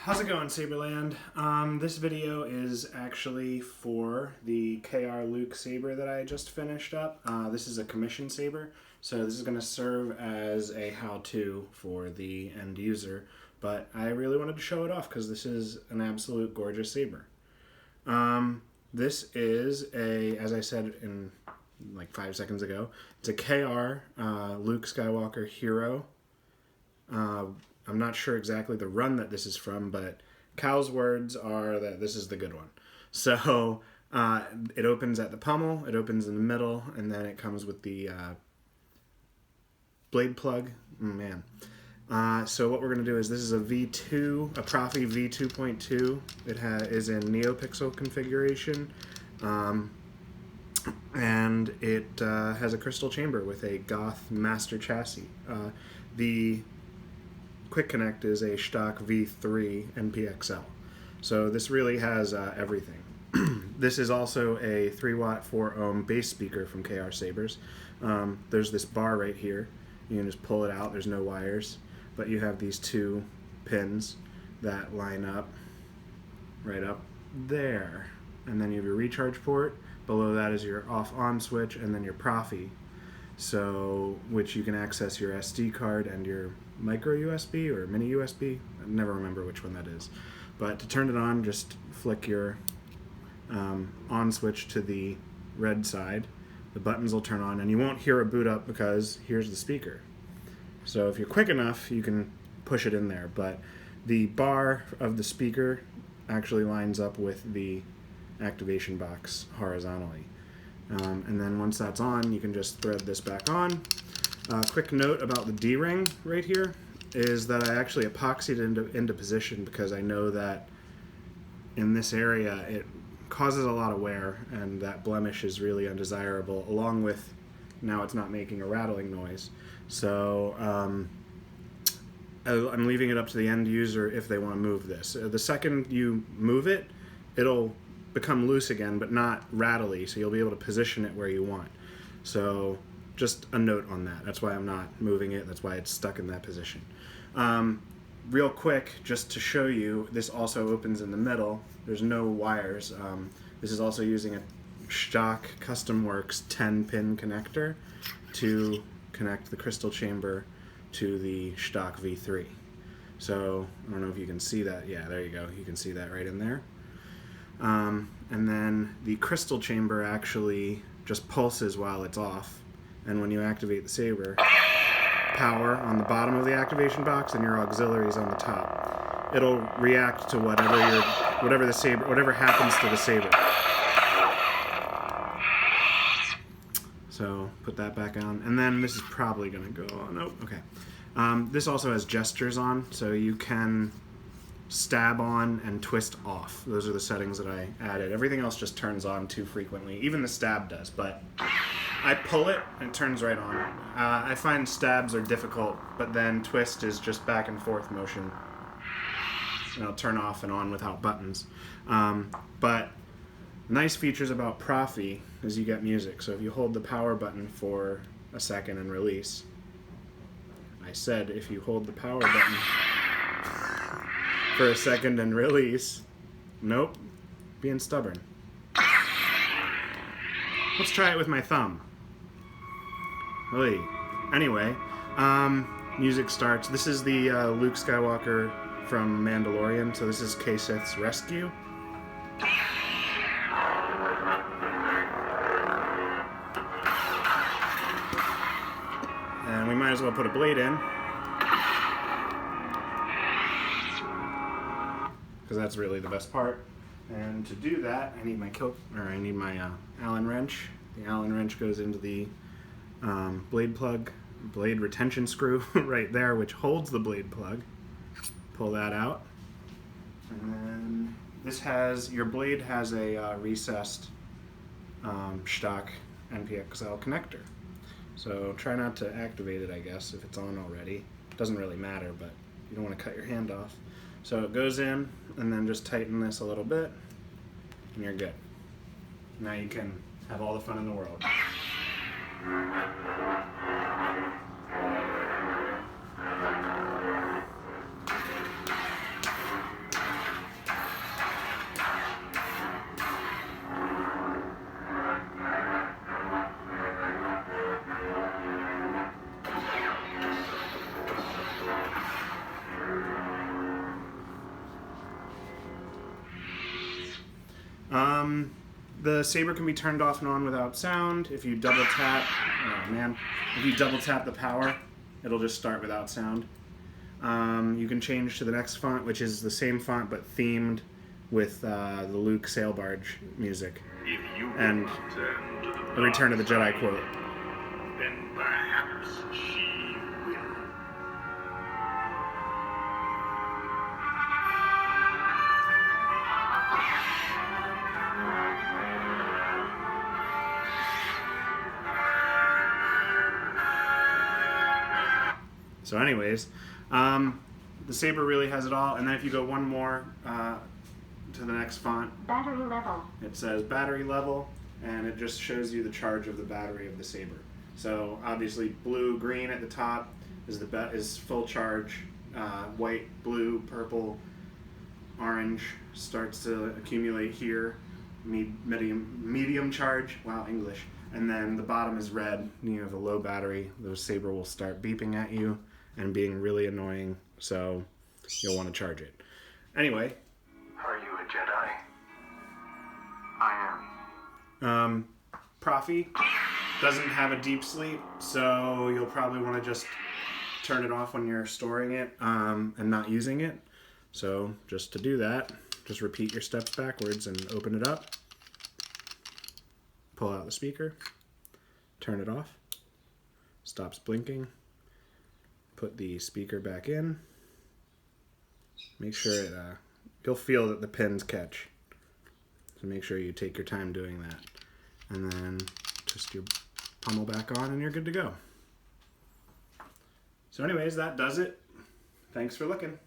How's it going, Saberland? This video is actually for the KRSaber that I just finished up. This is a commission saber, so this is going to serve as a how-to for the end user, but I really wanted to show it off because this is an absolute gorgeous saber. This is a, as I said in like 5 seconds ago, it's a KR Luke Skywalker Hero. I'm not sure exactly the run that this is from, but Cal's words are that this is the good one. So it opens at the pommel, it opens in the middle, and then it comes with the blade plug. Man. So what we're going to do is this is a V2, a Proffi V2.2. It is in Neopixel configuration, and it has a crystal chamber with a Goth master chassis. The Quick Connect is a Shtok V3 NPXL. So this really has everything. This is also a 3-watt 4-ohm bass speaker from KRSabers. There's this bar right here. You can just pull it out. There's no wires. But you have these 2 pins that line up right up there. And then you have your recharge port. Below that is your off-on switch and then your Proffi. So, which you can access your SD card and your micro USB or mini USB. I never remember which one that is. But to turn it on, just flick your on switch to the red side. The buttons will turn on and you won't hear a boot up because here's the speaker. So if you're quick enough, you can push it in there. But the bar of the speaker actually lines up with the activation box horizontally. And then once that's on, you can just thread this back on. Quick note about the D-ring right here is that I actually epoxied it into position because I know that in this area it causes a lot of wear and that blemish is really undesirable, along with now it's not making a rattling noise. So I'm leaving it up to the end user if they want to move this. The second you move it, it'll become loose again, but not rattly, so you'll be able to position it where you want. So just a note on that. That's why I'm not moving it. That's why it's stuck in that position. Real quick, just to show you, this also opens in the middle. There's no wires. This is also using a Shtok Custom Worx 10-pin connector to connect the crystal chamber to the Shtok V3. So I don't know if you can see that. Yeah, there you go. You can see that right in there. And then the crystal chamber actually just pulses while it's off, and when you activate the saber, power on the bottom of the activation box and your auxiliaries on the top. It'll react to whatever happens to the saber. So put that back on, and then this is probably going to go on. Oh, okay. This also has gestures on, so you can stab on and twist off. Those are the settings that I added. Everything else just turns on too frequently. Even the stab does, but I pull it and it turns right on. I find stabs are difficult, but then twist is just back and forth motion. And it'll turn off and on without buttons. But nice features about Proffi is you get music. So if you hold the power button for a second and release, I said if you hold the power button for a second and release. Nope. Being stubborn. Let's try it with my thumb. Oy. Anyway, music starts. This is the Luke Skywalker from Mandalorian, so this is K-Sith's Rescue. And we might as well put a blade in, because that's really the best part. And to do that, I need my Allen wrench. The Allen wrench goes into the blade retention screw right there, which holds the blade plug. Pull that out, and then your blade has a recessed Shtok NPXL connector. So try not to activate it, I guess, if it's on already. It doesn't really matter, but you don't want to cut your hand off. So it goes in, and then just tighten this a little bit, and you're good. Now you can have all the fun in the world. The saber can be turned off and on without sound. If you double tap, oh man, if you double tap the power, it'll just start without sound. You can change to the next font, which is the same font but themed with the Luke sail barge music and the Return of the Jedi quote. Then perhaps she will. So anyways, the saber really has it all. And then if you go one more to the next font, battery level. It says battery level, and it just shows you the charge of the battery of the saber. So obviously blue, green at the top is full charge. White, blue, purple, orange starts to accumulate here. Medium charge. Wow, English. And then the bottom is red. You have a low battery. The saber will start beeping at you and being really annoying. So you'll want to charge it. Anyway. Are you a Jedi? I am. Proffi doesn't have a deep sleep, so you'll probably want to just turn it off when you're storing it and not using it. So just to do that, just repeat your steps backwards and open it up. Pull out the speaker, turn it off, stops blinking, put the speaker back in, make sure it, you'll feel that the pins catch. So make sure you take your time doing that. And then twist your pommel back on and you're good to go. So anyways, that does it. Thanks for looking.